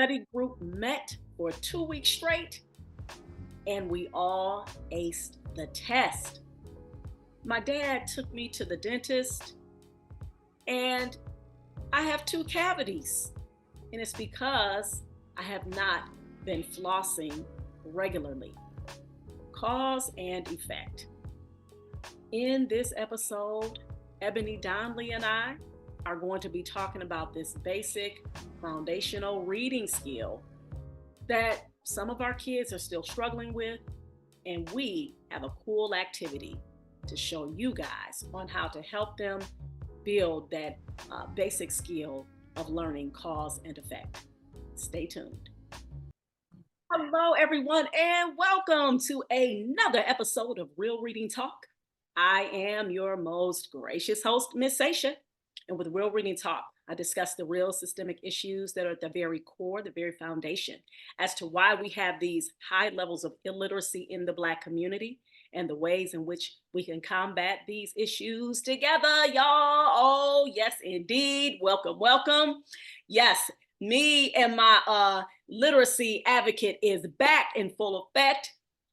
study group met for 2 weeks straight, and we all aced the test. My dad took me to the dentist, and I have two cavities, and it's because I have not been flossing regularly. Cause and effect. In this episode, Ebony Donley and I are going to be talking about this basic foundational reading skill that some of our kids are still struggling with, and we have a cool activity to show you guys on how to help them build that basic skill of learning cause and effect. Stay tuned. Hello, everyone, and welcome to another episode of Real Reading Talk. I am your most gracious host, Miss Sasha, and with Real Reading Talk, I discuss the real systemic issues that are at the very core, the very foundation, as to why we have these high levels of illiteracy in the Black community and the ways in which we can combat these issues together, y'all. Oh, yes, indeed. Welcome, welcome. Yes, me and my literacy advocate is back in full effect.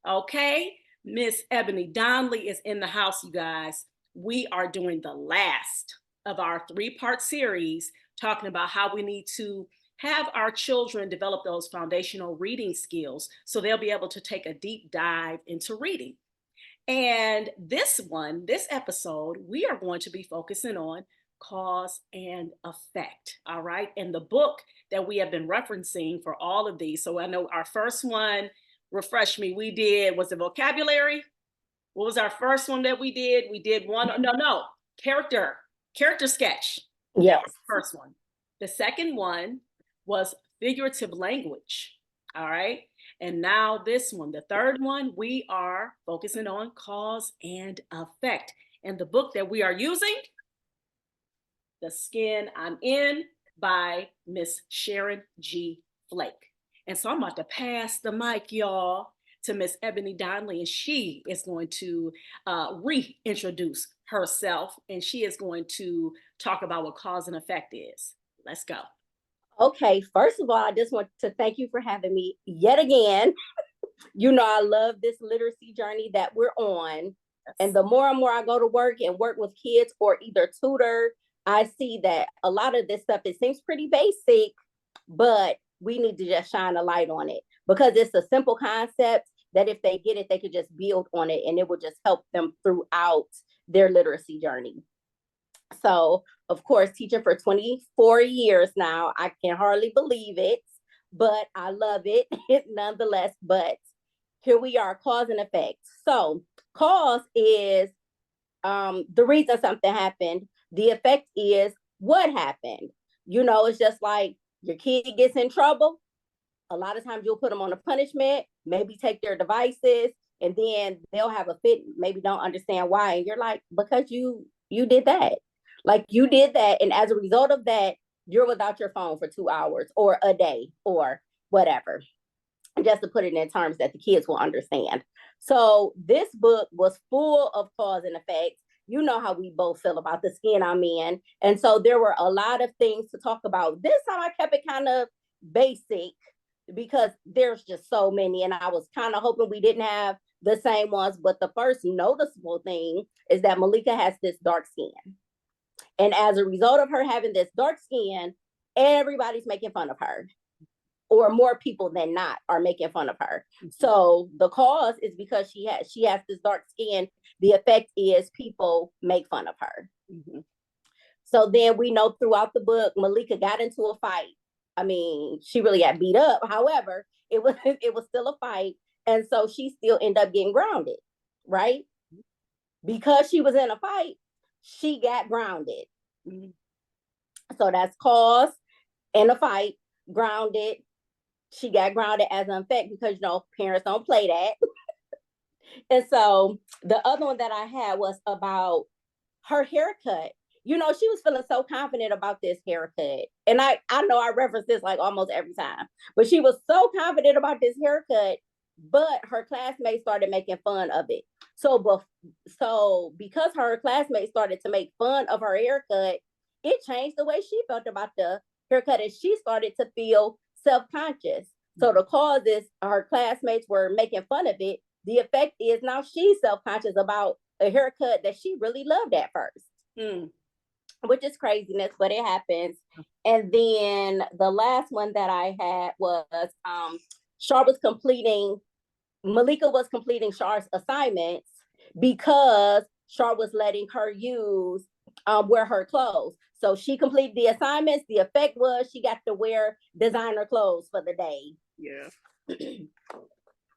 Okay, Miss Ebony Donley is in the house, you guys. We are doing the last of our 3-part series talking about how we need to have our children develop those foundational reading skills so they'll be able to take a deep dive into reading. And this episode, we are going to be focusing on cause and effect. All right. And the book that we have been referencing for all of these. So I know our first one, refresh me, was it vocabulary? What was our first one that we did? We did character sketch. Yes. That was the first one. The second one was figurative language. All right. And now this one, the third one, we are focusing on cause and effect. And the book that we are using, The Skin I'm In by Miss Sharon G. Flake. And so I'm about to pass the mic, y'all, to Miss Ebony Donley, and she is going to reintroduce herself, and she is going to talk about what cause and effect is. Let's go. Okay, first of all, I just want to thank you for having me yet again. You know, I love this literacy journey that we're on. Yes. And the more and more I go to work and work with kids or either tutor, I see that a lot of this stuff, it seems pretty basic, but we need to just shine a light on it because it's a simple concept that if they get it, they could just build on it and it will just help them throughout their literacy journey. So, of course, teaching for 24 years now, I can hardly believe it, but I love it nonetheless. But here we are, cause and effect. So cause is the reason something happened. The effect is what happened. You know, it's just like your kid gets in trouble. A lot of times you'll put them on a punishment, maybe take their devices, and then they'll have a fit, maybe don't understand why. And you're like, because you did that. Like you did that. And as a result of that, you're without your phone for 2 hours or a day or whatever. Just to put it in terms that the kids will understand. So this book was full of cause and effect. You know how we both feel about The Skin I'm In. And so there were a lot of things to talk about. This time I kept it kind of basic because there's just so many. And I was kind of hoping we didn't have the same ones. But the first noticeable thing is that Malika has this dark skin. And as a result of her having this dark skin, everybody's making fun of her. Or more people than not are making fun of her. Mm-hmm. So the cause is because she has this dark skin. The effect is people make fun of her. Mm-hmm. So then we know throughout the book, Malika got into a fight. I mean, she really got beat up. However, it was still a fight. And so she still ended up getting grounded, right? Because she was in a fight, she got grounded. Mm-hmm. So that's cause and a fight, grounded. She got grounded as an effect because, you know, parents don't play that. And so the other one that I had was about her haircut. You know, she was feeling so confident about this haircut. And I know I reference this like almost every time, but she was so confident about this haircut, but her classmates started making fun of it. So because her classmates started to make fun of her haircut, it changed the way she felt about the haircut, and she started to feel self-conscious. So the cause is her classmates were making fun of it. The effect is now she's self-conscious about a haircut that she really loved at first, which is craziness, but it happens. And then the last one that I had was Malika was completing Shar's assignments because Shar was letting her wear her clothes. So she completed the assignments. The effect was she got to wear designer clothes for the day. Yeah.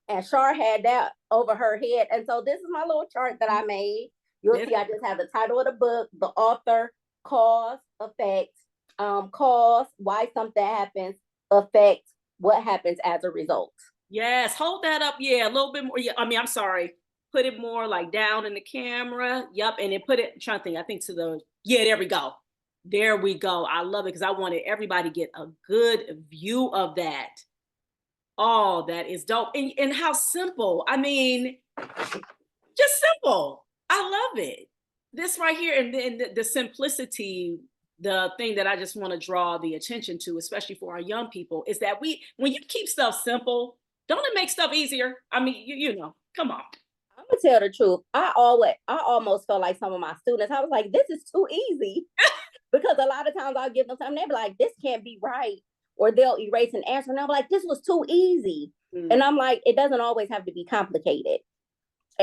And Shar had that over her head. And so this is my little chart that I made. You'll see I just have the title of the book, the author, cause, effect, cause, why something happens, effect, what happens as a result. Yes, hold that up. Yeah, a little bit more. Yeah, I mean, I'm sorry. Put it more like down in the camera. Yep. And then put it, I'm trying to think, I think to the, yeah, there we go. There we go. I love it because I wanted everybody to get a good view of that. Oh, that is dope. And how simple. I mean, just simple. I love it. This right here, and then the simplicity, the thing that I just want to draw the attention to, especially for our young people, is that when you keep stuff simple, don't it make stuff easier? I mean, you know, come on. I'm gonna tell the truth. I almost felt like some of my students, I was like, this is too easy. Because a lot of times I'll give them something, they'll be like, this can't be right. Or they'll erase an answer. And I'm like, this was too easy. And I'm like, it doesn't always have to be complicated.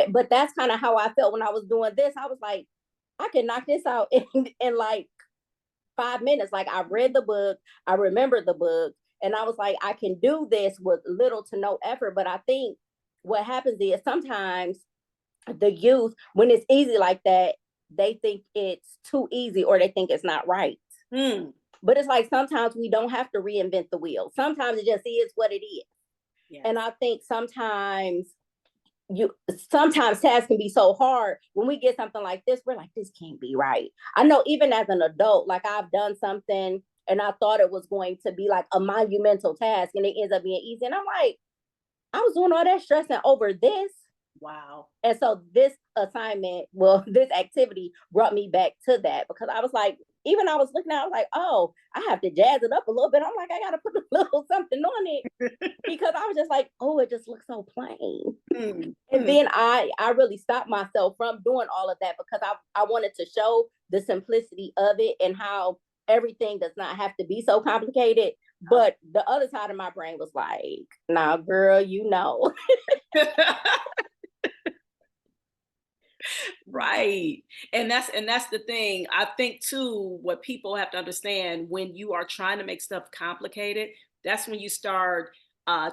But that's kind of how I felt when I was doing this. I was like, I can knock this out in like 5 minutes. Like I read the book, I remembered the book, and I was like, I can do this with little to no effort. But I think what happens is sometimes the youth, when it's easy like that, they think it's too easy or they think it's not right. But it's like sometimes we don't have to reinvent the wheel. Sometimes it just is what it is. Yes. And I think sometimes tasks can be so hard. When we get something like this, we're like, this can't be right. I know even as an adult, like I've done something and I thought it was going to be like a monumental task and it ends up being easy. And I'm like, I was doing all that stressing over this. Wow. And so this activity brought me back to that because I was like, even I was looking at it, I was like, oh, I have to jazz it up a little bit. I'm like, I got to put a little something on it because I was just like, oh, it just looks so plain. And then I really stopped myself from doing all of that because I wanted to show the simplicity of it and how everything does not have to be so complicated. But the other side of my brain was like, nah, girl, you know. Right. And that's the thing. I think too, what people have to understand when you are trying to make stuff complicated, that's when you start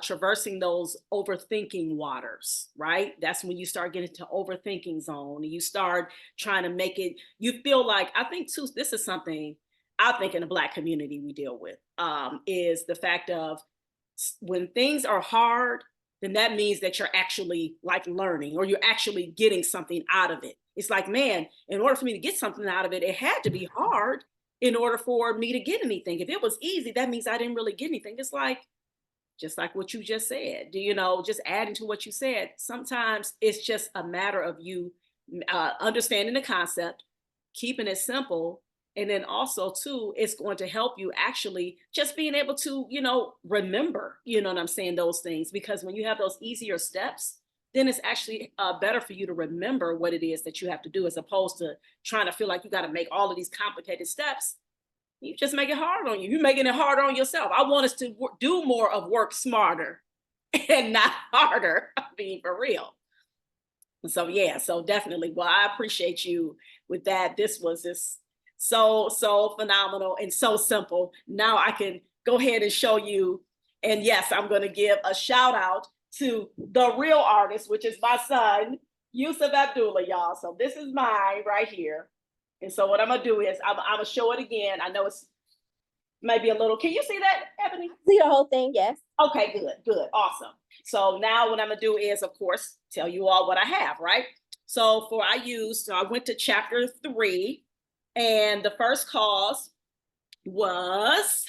traversing those overthinking waters, right? That's when you start getting to overthinking zone and you start trying to make it, you feel like, I think too, this is something I think in the Black community we deal with, is the fact of when things are hard, then that means that you're actually like learning or you're actually getting something out of it. It's like, man, in order for me to get something out of it, it had to be hard in order for me to get anything. If it was easy, that means I didn't really get anything. It's like, just like what you just said, just adding to what you said. Sometimes it's just a matter of you understanding the concept, keeping it simple, and then also too, it's going to help you actually just being able to, remember, what I'm saying, those things. Because when you have those easier steps, then it's actually better for you to remember what it is that you have to do as opposed to trying to feel like you got to make all of these complicated steps. You just make it hard on you. You're making it harder on yourself. I want us to do more of work smarter and not harder. I mean, for real. So yeah, so definitely. Well, I appreciate you with that. This was just so phenomenal and so simple. Now I can go ahead and show you. And yes, I'm going to give a shout out to the real artist, which is my son, Yusuf Abdullah, y'all. So this is mine right here. And so what I'm going to do is I'm going to show it again. I know it's maybe a little, can you see that, Ebony? See the whole thing, yes. Okay, good, awesome. So now what I'm going to do is, of course, tell you all what I have, right? So I went to chapter 3, and the first cause was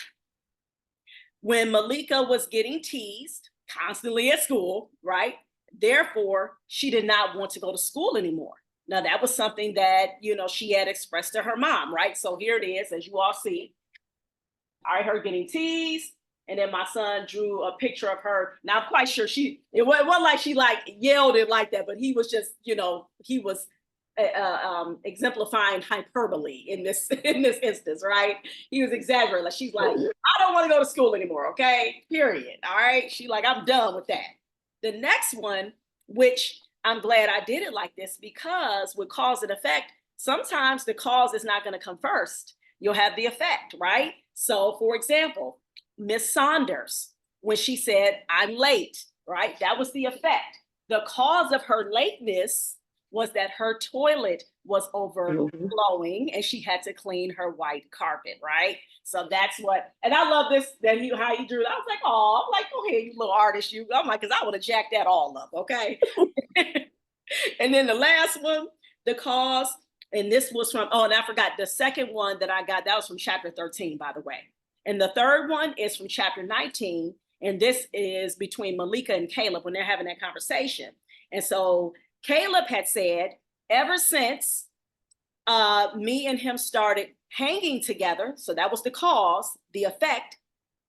when Malika was getting teased constantly at school, right? Therefore, she did not want to go to school anymore. Now, that was something that, she had expressed to her mom, right? So here it is, as you all see. All right, her getting teased. And then my son drew a picture of her. Now I'm quite sure it wasn't like she like yelled it like that, but he was just, he was exemplifying hyperbole in this instance, right? He was exaggerating. Like she's like, I don't want to go to school anymore, okay? Period. All right. She like, I'm done with that. The next one, which I'm glad I did it like this, because with cause and effect, sometimes the cause is not going to come first. You'll have the effect, right? So for example, Miss Saunders, when she said, I'm late, right? That was the effect. The cause of her lateness was that her toilet was overflowing and she had to clean her white carpet, right? So that's what, and I love this, how he drew it. I was like, oh, I'm like, go ahead, you little artist, you. I'm like, because I would have jacked that all up, okay? And then the last one, the cause, and this was from, and I forgot, the second one that I got, that was from chapter 13, by the way. And the third one is from chapter 19. And this is between Malika and Caleb when they're having that conversation. And so Caleb had said, ever since me and him started hanging together, so that was the cause, the effect,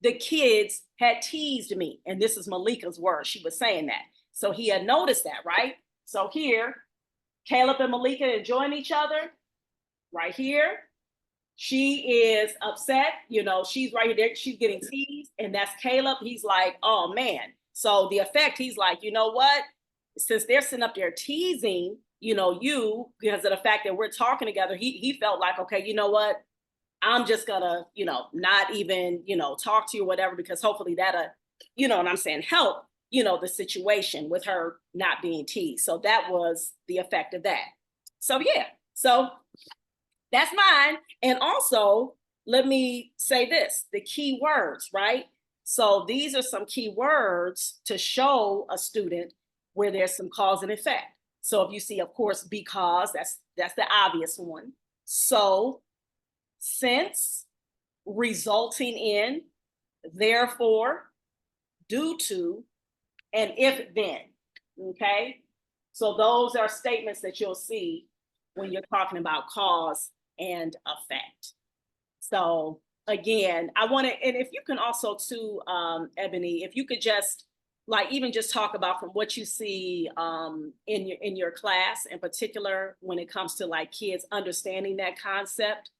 the kids had teased me. And this is Malika's word. She was saying that. So he had noticed that, right? So here, Caleb and Malika enjoying each other. Right here, she is upset, she's right there, she's getting teased, and that's Caleb. He's like, oh man. So the effect, he's like, you know what? Since they're sitting up there teasing, you, because of the fact that we're talking together, he felt like, okay, you know what? I'm just gonna, not even, talk to you or whatever, because hopefully that'll, what I'm saying, help, the situation with her not being teased. So that was the effect of that. So yeah, so that's mine. And also, let me say this, the key words, right? So these are some key words to show a student where there's some cause and effect. So if you see, of course, because, that's the obvious one. So, since, resulting in, therefore, due to, and if then, okay? So those are statements that you'll see when you're talking about cause and effect. So again, I want to, and if you can also too, Ebony, if you could just even just talk about from what you see in your class in particular when it comes to kids understanding that concept.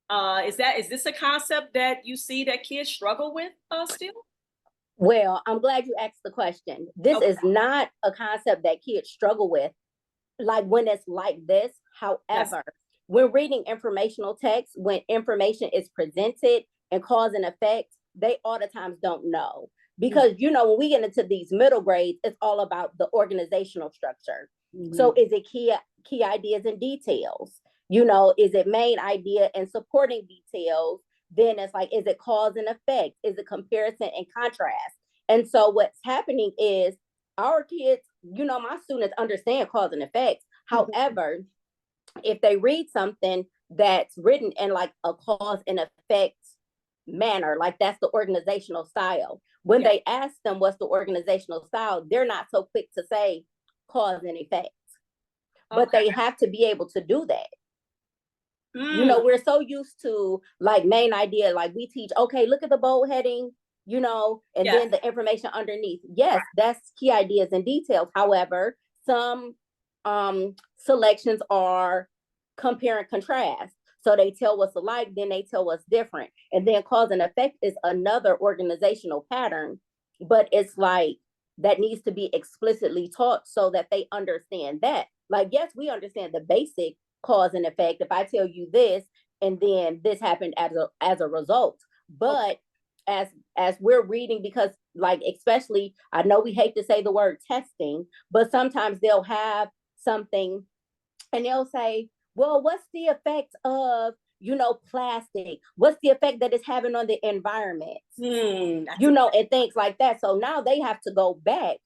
Is this a concept that you see that kids struggle with still? Well, I'm glad you asked the question. This is not a concept that kids struggle with, when it's like this. However, when reading informational text, when information is presented and cause and effect, they all the times don't know. Because, when we get into these middle grades, it's all about the organizational structure. So is it key ideas and details? Is it main idea and supporting details? Then it's is it cause and effect? Is it comparison and contrast? And so what's happening is our kids, my students understand cause and effect. However, if they read something that's written in a cause and effect manner, that's the organizational style, when they ask them what's the organizational style, they're not so quick to say cause and effect. But they have to be able to do that. We're so used to main idea, we teach, okay, look at the bold heading, and then the information underneath. Yes, that's key ideas and details. However, some selections are compare and contrast. So they tell what's alike, then they tell what's different. And then cause and effect is another organizational pattern, but it's that needs to be explicitly taught so that they understand that. Yes, we understand the basic cause and effect. If I tell you this, and then this happened as a result. But as we're reading, because especially, I know we hate to say the word testing, but sometimes they'll have something and they'll say, well, what's the effect of, plastic? What's the effect that it's having on the environment? And things like that. So now they have to go back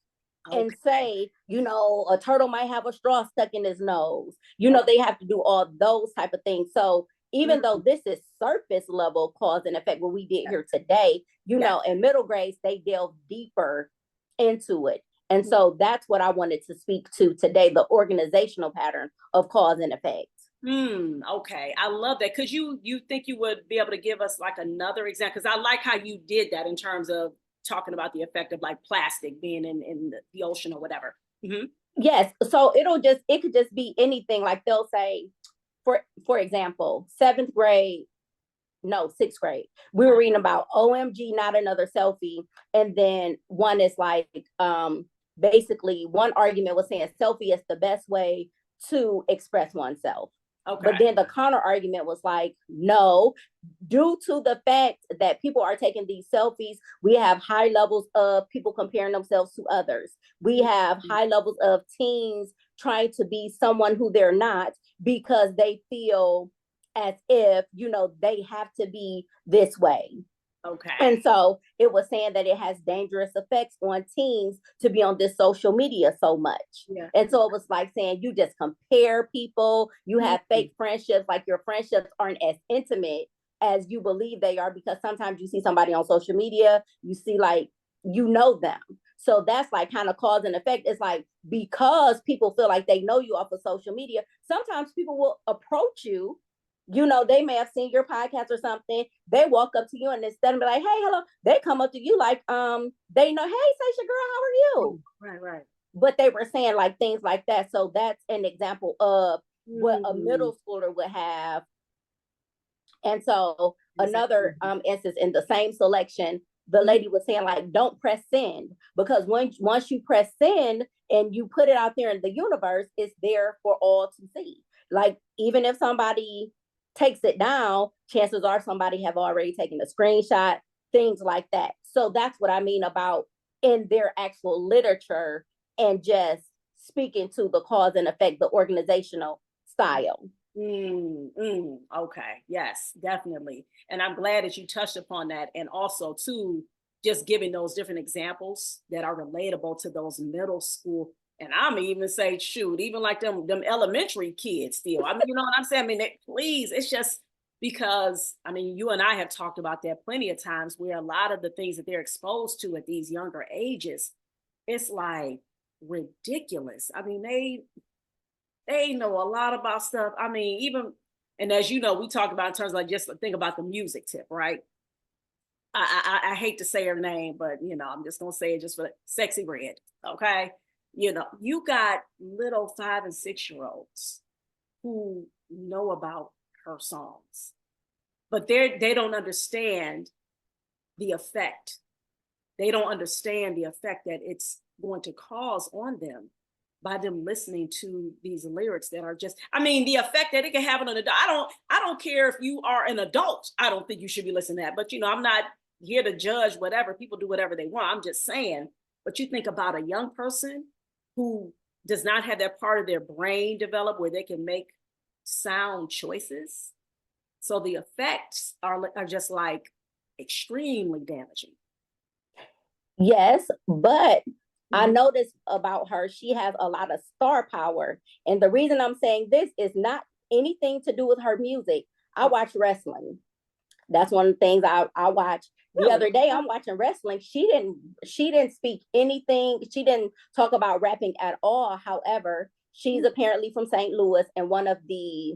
and say, a turtle might have a straw stuck in his nose. They have to do all those type of things. So even though this is surface level cause and effect, what we did here today, in middle grades, they delve deeper into it. And so that's what I wanted to speak to today, the organizational pattern of cause and effect. Okay. I love that. Could you think you would be able to give us like another example? Because I like how you did that in terms of talking about the effect of like plastic being in the ocean or whatever. Hmm. Yes. So it could just be anything. Like they'll say, for example, seventh grade, no, sixth grade, we were reading about OMG, not another selfie. And then one is like, basically one argument was saying selfie is the best way to express oneself. Okay. But then the counter argument was like, no, due to the fact that people are taking these selfies, we have high levels of people comparing themselves to others. We have high levels of teens trying to be someone who they're not because they feel as if, they have to be this way. Okay. And so it was saying that it has dangerous effects on teens to be on this social media so much. Yeah. And so it was like saying you just compare people, you have fake friendships, like your friendships aren't as intimate as you believe they are, because sometimes you see somebody on social media, you see like, them. So that's like kind of cause and effect. It's like, because people feel like they know you off of social media, sometimes people will approach you. They may have seen your podcast or something. They walk up to you and instead of be like, hey, hello, they come up to you like, they know, hey, Sasha girl, how are you? Right. But they were saying like things like that. So that's an example of what a middle schooler would have. And so another instance in the same selection, the lady was saying like, don't press send, because once you press send and you put it out there in the universe, it's there for all to see. Like, even if somebody takes it down, chances are somebody have already taken a screenshot, things like that. So that's what I mean about in their actual literature and just speaking to the cause and effect, the organizational style. Okay. Yes, definitely. And I'm glad that you touched upon that. And also too, just giving those different examples that are relatable to those middle school. And I'm even say, shoot, even like them elementary kids still. I mean, you know what I'm saying? I mean, please, it's just because, I mean, you and I have talked about that plenty of times, where a lot of the things that they're exposed to at these younger ages, it's like ridiculous. I mean, they know a lot about stuff. I mean, even, and as you know, we talk about in terms of like, just think about the music tip, right? I hate to say her name, but I'm just gonna say it just for Sexy Red. Okay. You got little 5 and 6-year-olds who know about her songs, but they don't understand the effect. They don't understand the effect that it's going to cause on them by them listening to these lyrics that are just, I mean, the effect that it can have on an adult. I don't care if you are an adult. I don't think you should be listening to that. But I'm not here to judge whatever. People do whatever they want. I'm just saying, but you think about a young person who does not have that part of their brain developed where they can make sound choices. So the effects are just like extremely damaging. Yes, but I noticed about her, she has a lot of star power. And the reason I'm saying this is not anything to do with her music. I watch wrestling. That's one of the things I watch. The other day I'm watching wrestling. She didn't speak anything. She didn't talk about rapping at all. However, she's apparently from St. Louis, and one of the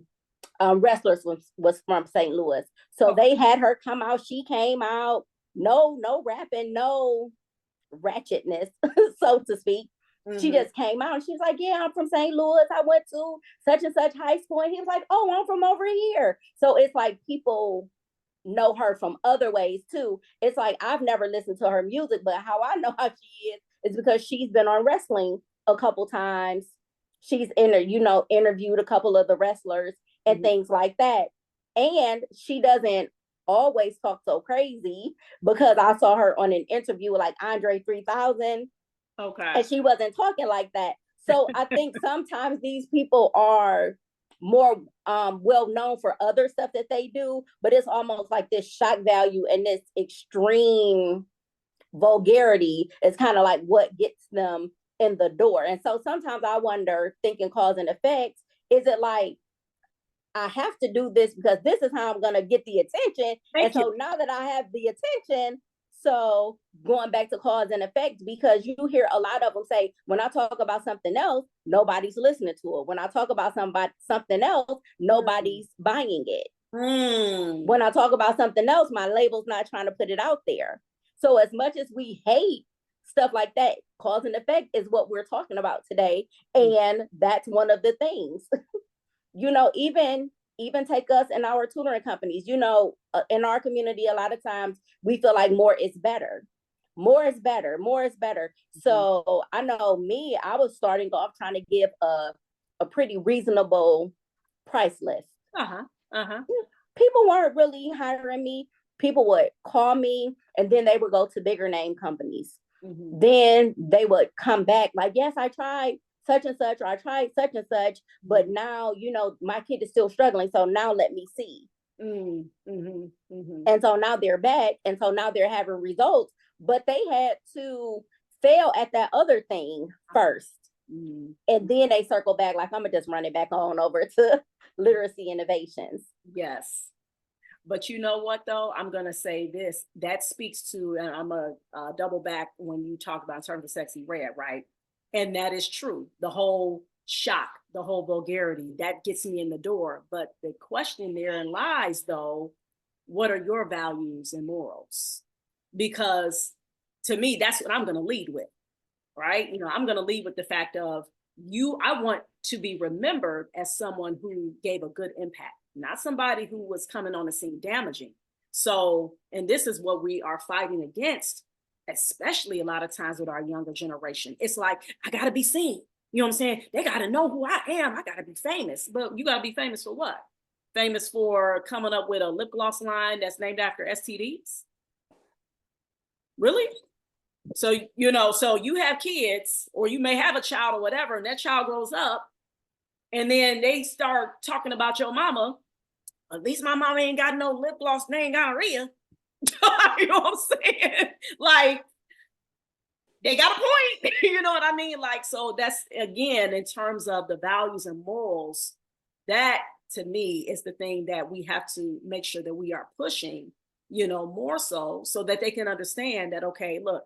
wrestlers was from St. Louis. So they had her come out. She came out. No rapping, no ratchetness, so to speak. She just came out and she was like, yeah, I'm from St. Louis. I went to such and such high school. And he was like, oh, I'm from over here. So it's like people know her from other ways too. It's like, I've never listened to her music, but how I know how she is because she's been on wrestling a couple times. She's interviewed a couple of the wrestlers and things like that. And she doesn't always talk so crazy, because I saw her on an interview with like Andre 3000. Okay. And she wasn't talking like that. So I think sometimes these people are more well known for other stuff that they do, but it's almost like this shock value and this extreme vulgarity is kind of like what gets them in the door. And so sometimes I wonder, thinking cause and effect, is it like, I have to do this because this is how I'm going to get the attention. Now that I have the attention, So going back to cause and effect, because you hear a lot of them say, when I talk about something else, nobody's listening to it. When I talk about something else, nobody's buying it. When I talk about something else, my label's not trying to put it out there. So as much as we hate stuff like that, cause and effect is what we're talking about today. And that's one of the things. Even take us in our tutoring companies, in our community, a lot of times we feel like more is better. More is better. More is better. So I know me, I was starting off trying to give a pretty reasonable price list. People weren't really hiring me. People would call me and then they would go to bigger name companies. Then they would come back like, yes, I tried such and such, or I tried such and such, but now, my kid is still struggling. So now let me see. And so now they're back. And so now they're having results, but they had to fail at that other thing first. And then they circle back, like, I'm gonna just run it back on over to literacy innovations. Yes. But you know what, though? I'm going to say this. That speaks to, and I'm going to double back when you talk about in terms of Sexy Red, right? And that is true. The whole shock, the whole vulgarity, that gets me in the door. But the question therein lies, though, what are your values and morals? Because to me, that's what I'm going to lead with, right? I'm going to lead with the fact of I want to be remembered as someone who gave a good impact, not somebody who was coming on the scene damaging. So, and this is what we are fighting against, especially a lot of times with our younger generation. It's like, I got to be seen. You know what I'm saying? They got to know who I am. I got to be famous. But you got to be famous for what? Famous for coming up with a lip gloss line that's named after STDs? Really? So, so you have kids, or you may have a child or whatever, and that child grows up and then they start talking about your mama. At least my mama ain't got no lip gloss named gonorrhea. You know what I'm saying? Like, they got a point. You know what I mean? Like, so that's, again, in terms of the values and morals, that to me is the thing that we have to make sure that we are pushing, more so that they can understand that, okay, look,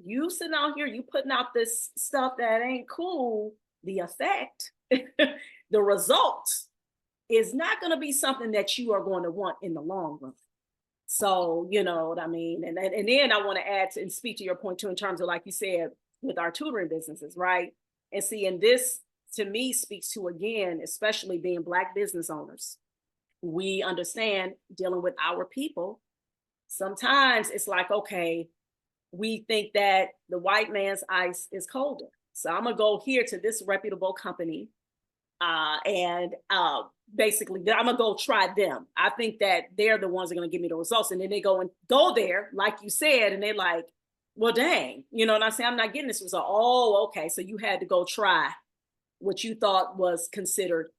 you sitting out here, you putting out this stuff that ain't cool, the effect, the result is not going to be something that you are going to want in the long run. So, you know what I mean? And then I want to add and speak to your point too, in terms of, like you said, with our tutoring businesses, right? And see, and this to me speaks to, again, especially being Black business owners. We understand dealing with our people. Sometimes it's like, okay, we think that the white man's ice is colder. So I'm going to go here to this reputable company and basically I'm going to go try them. I think that they're the ones that are going to give me the results. And then they go there, like you said, and they're like, well, dang, you know what I'm saying? I'm not getting this result. Oh, okay. So you had to go try what you thought was considered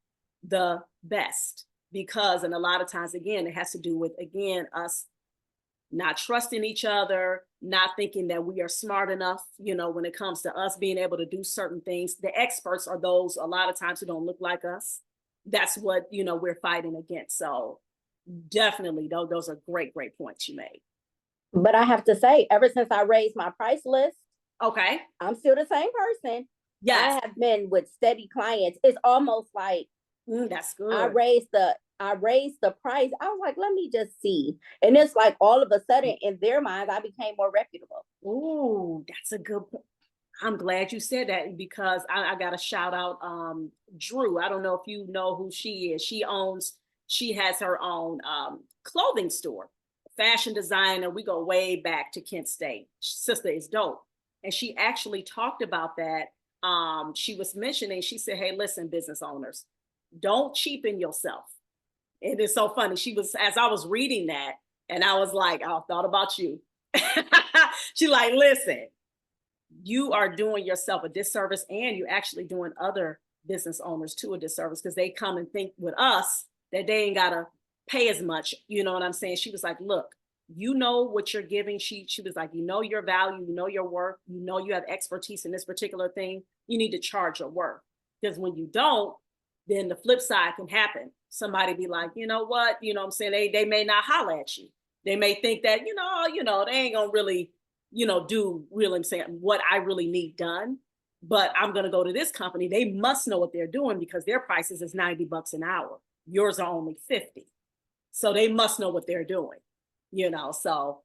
the best, because, and a lot of times, again, it has to do with, again, us not trusting each other, not thinking that we are smart enough, when it comes to us being able to do certain things. The experts are those a lot of times who don't look like us. That's what, we're fighting against. So definitely, those are great, great points you made. But I have to say, ever since I raised my price list, okay, I'm still the same person. Yes. I have been with steady clients. It's almost like that's good. I raised the price. I was like, let me just see. And it's like all of a sudden in their minds, I became more reputable. Ooh, that's a good point. I'm glad you said that, because I got to shout out Drew. I don't know if you know who she is. She has her own clothing store, fashion designer. We go way back to Kent State. Sister is dope. And she actually talked about that. She was mentioning, she said, hey, listen, business owners, don't cheapen yourself. And it's so funny. As I was reading that, and I was like, I thought about you. She like, listen, you are doing yourself a disservice, and you're actually doing other business owners too a disservice, because they come and think with us that they ain't gotta pay as much. You know what I'm saying? She was like, look, you know what you're giving. She was like, you know your value, you know your worth, you know you have expertise in this particular thing. You need to charge your worth, because when you don't, then the flip side can happen. Somebody be like, you know what, I'm saying, they may not holler at you. They may think that, they ain't gonna really, do real and saying what I really need done. But I'm gonna go to this company. They must know what they're doing because their prices is $90 an hour. Yours are only 50. So they must know what they're doing, So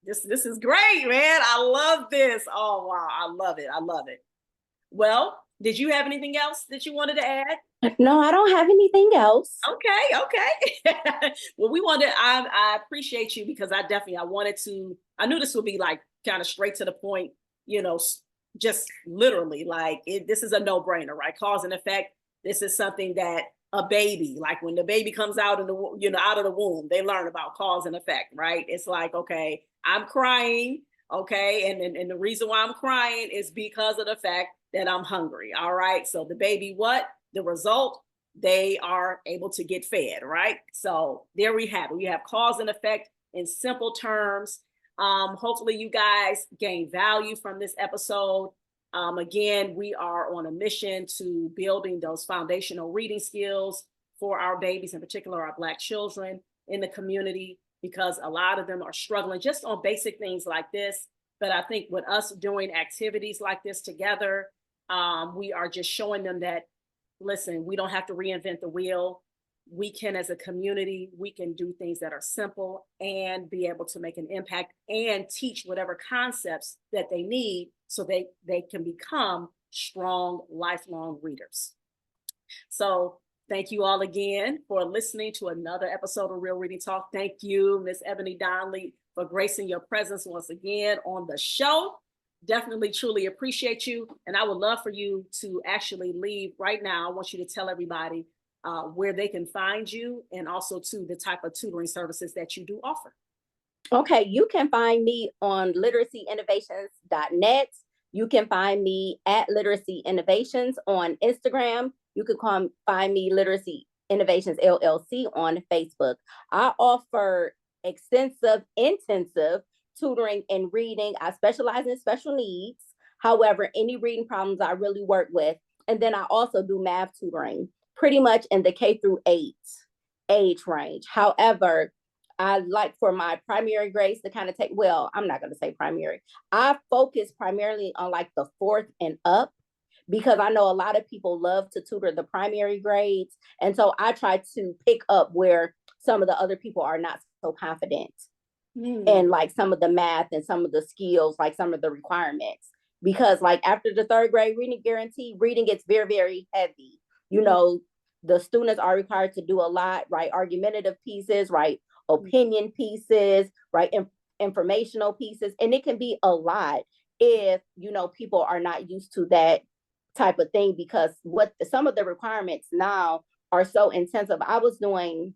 this is great, man. I love this. Oh wow, I love it. I love it. Well, did you have anything else that you wanted to add? No, I don't have anything else. Okay. Well, I appreciate you because I knew this would be like kind of straight to the point, just literally like this is a no brainer, right? Cause and effect. This is something that a baby, like when the baby comes out out of the womb, they learn about cause and effect, right? It's like, okay, I'm crying. Okay. And the reason why I'm crying is because of the fact that I'm hungry. All right. So the baby, the result, they are able to get fed, right? So there we have it. We have cause and effect in simple terms. Hopefully you guys gain value from this episode. Again, we are on a mission to building those foundational reading skills for our babies, in particular our Black children in the community, because a lot of them are struggling just on basic things like this. But I think with us doing activities like this together, we are just showing them that, listen, we don't have to reinvent the wheel. We can, as a community, we can do things that are simple and be able to make an impact and teach whatever concepts that they need so they can become strong, lifelong readers. So thank you all again for listening to another episode of Real Reading Talk. Thank you, Miss Ebony Donley, for gracing your presence once again on the show. Definitely, truly appreciate you. And I would love for you to actually leave right now. I want you to tell everybody where they can find you and also to the type of tutoring services that you do offer. Okay, you can find me on literacyinnovations.net. You can find me at Literacy Innovations on Instagram. You can find me Literacy Innovations LLC on Facebook. I offer extensive, intensive tutoring and reading. I specialize in special needs. However, any reading problems I really work with. And then I also do math tutoring, pretty much in the K through 8 age range. However, I like for my primary grades to kind of I'm not going to say primary. I focus primarily on like the 4th and up because I know a lot of people love to tutor the primary grades. And so I try to pick up where some of the other people are not so confident in like some of the math and some of the skills, like some of the requirements. Because like after the 3rd grade reading guarantee, reading gets very, very heavy. The students are required to do a lot, right? Argumentative pieces, right? Opinion pieces, right? Informational pieces. And it can be a lot if, people are not used to that type of thing, because some of the requirements now are so intensive. I was doing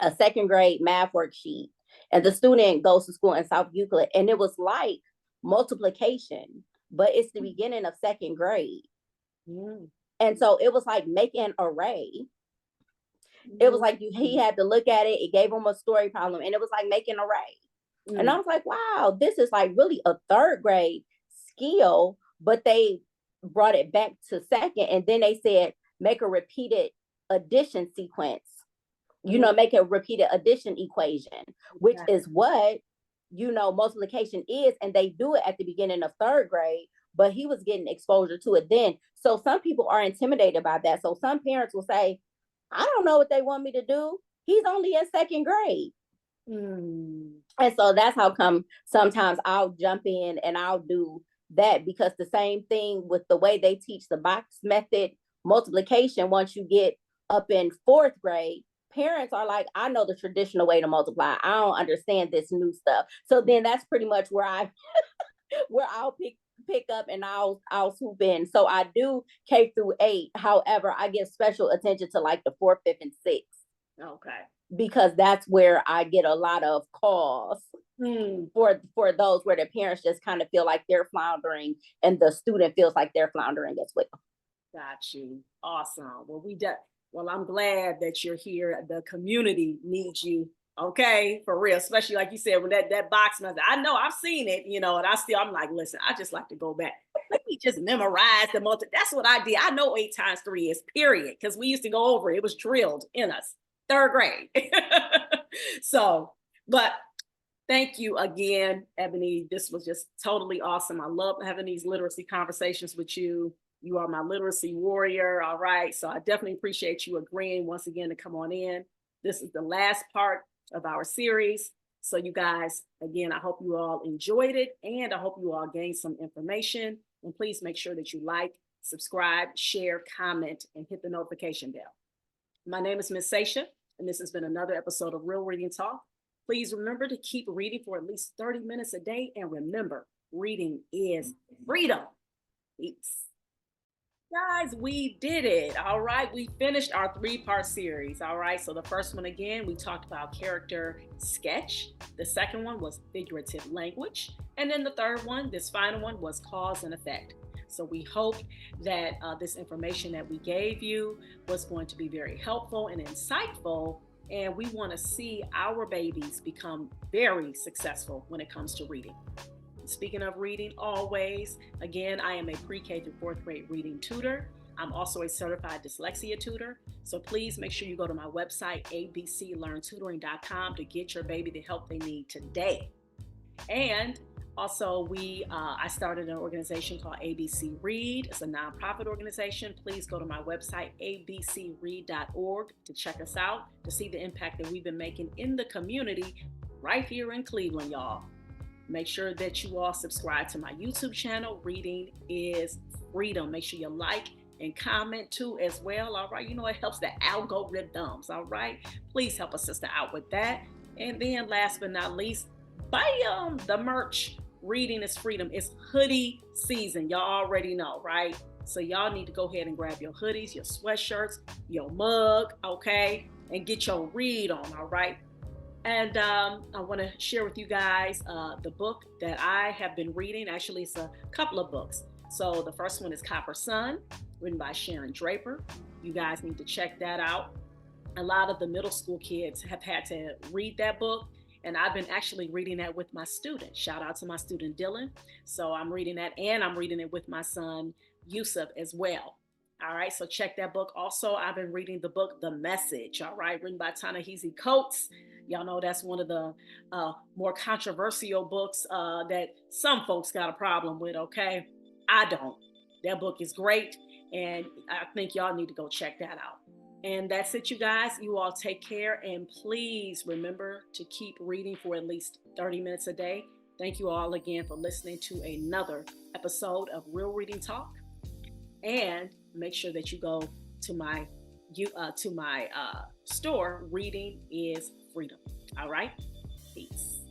a 2nd grade math worksheet, and the student goes to school in South Euclid, and it was like multiplication, but it's the beginning of 2nd grade. And so it was like make an array. It was like he had to look at it. It gave him a story problem, and it was like make an array. And I was like, wow, this is like really a 3rd grade skill, but they brought it back to 2nd. And then they said, make a repeated addition sequence, make a repeated addition equation, which is what, multiplication is. And they do it at the beginning of 3rd grade, but he was getting exposure to it then. So some people are intimidated by that. So some parents will say, I don't know what they want me to do. He's only in 2nd grade. And so that's how come sometimes I'll jump in and I'll do that, because the same thing with the way they teach the box method multiplication, once you get up in 4th grade, parents are like, I know the traditional way to multiply. I don't understand this new stuff. So then that's pretty much where I'll pick up and I'll swoop in. So I do K through 8. However, I give special attention to like the 4th, 5th, and 6th. Okay. Because that's where I get a lot of calls for those where the parents just kind of feel like they're floundering and the student feels like they're floundering as well. Got you. Awesome. Well, I'm glad that you're here. The community needs you. Okay, for real, especially like you said, when that box method, I know I've seen it, and I'm like, listen, I just like to go back. Let me just memorize the multi. That's what I did. I know 8 times 3 is period, because we used to go over it. It was drilled in us, 3rd grade. So But thank you again, Ebony. This was just totally awesome. I love having these literacy conversations with you. You are my literacy warrior. All right. So I definitely appreciate you agreeing once again to come on in. This is the last part of our series. So you guys, again, I hope you all enjoyed it, and I hope you all gained some information. And please make sure that you like, subscribe, share, comment, and hit the notification bell. My name is Miss Sasha, and this has been another episode of Real Reading Talk. Please remember to keep reading for at least 30 minutes a day. And remember, reading is freedom. Peace. Guys, we did it. All right. We finished our 3-part series. All right. So the first one, again, we talked about character sketch. The second one was figurative language. And then the third one, this final one, was cause and effect. So we hope that this information that we gave you was going to be very helpful and insightful. And we want to see our babies become very successful when it comes to reading. Speaking of reading, always, again, I am a pre-K through 4th grade reading tutor. I'm also a certified dyslexia tutor. So please make sure you go to my website, abclearntutoring.com, to get your baby the help they need today. And also, I started an organization called ABC Read. It's a nonprofit organization. Please go to my website, abcread.org, to check us out, to see the impact that we've been making in the community right here in Cleveland, y'all. Make sure that you all subscribe to my YouTube channel, Reading is Freedom. Make sure you like and comment too as well. All right. You know, it helps the algorithms. All right. Please help a sister out with that. And then last but not least, buy the merch. Reading is Freedom. It's hoodie season. Y'all already know, right? So y'all need to go ahead and grab your hoodies, your sweatshirts, your mug, okay? And get your read on, all right? And I want to share with you guys the book that I have been reading. Actually, it's a couple of books. So the first one is Copper Sun, written by Sharon Draper. You guys need to check that out. A lot of the middle school kids have had to read that book, and I've been actually reading that with my student. Shout out to my student Dylan. So I'm reading that, and I'm reading it with my son Yusuf as well. All right, so check that book. Also, I've been reading the book The Message, all right, written by Ta-Nehisi Coates. Y'all know that's one of the more controversial books that some folks got a problem with, okay? I don't. That book is great, and I think y'all need to go check that out. And that's it, you guys. You all take care, and please remember to keep reading for at least 30 minutes a day. Thank you all again for listening to another episode of Real Reading Talk. And make sure that you go to my store, Reading is Freedom. All right? Peace.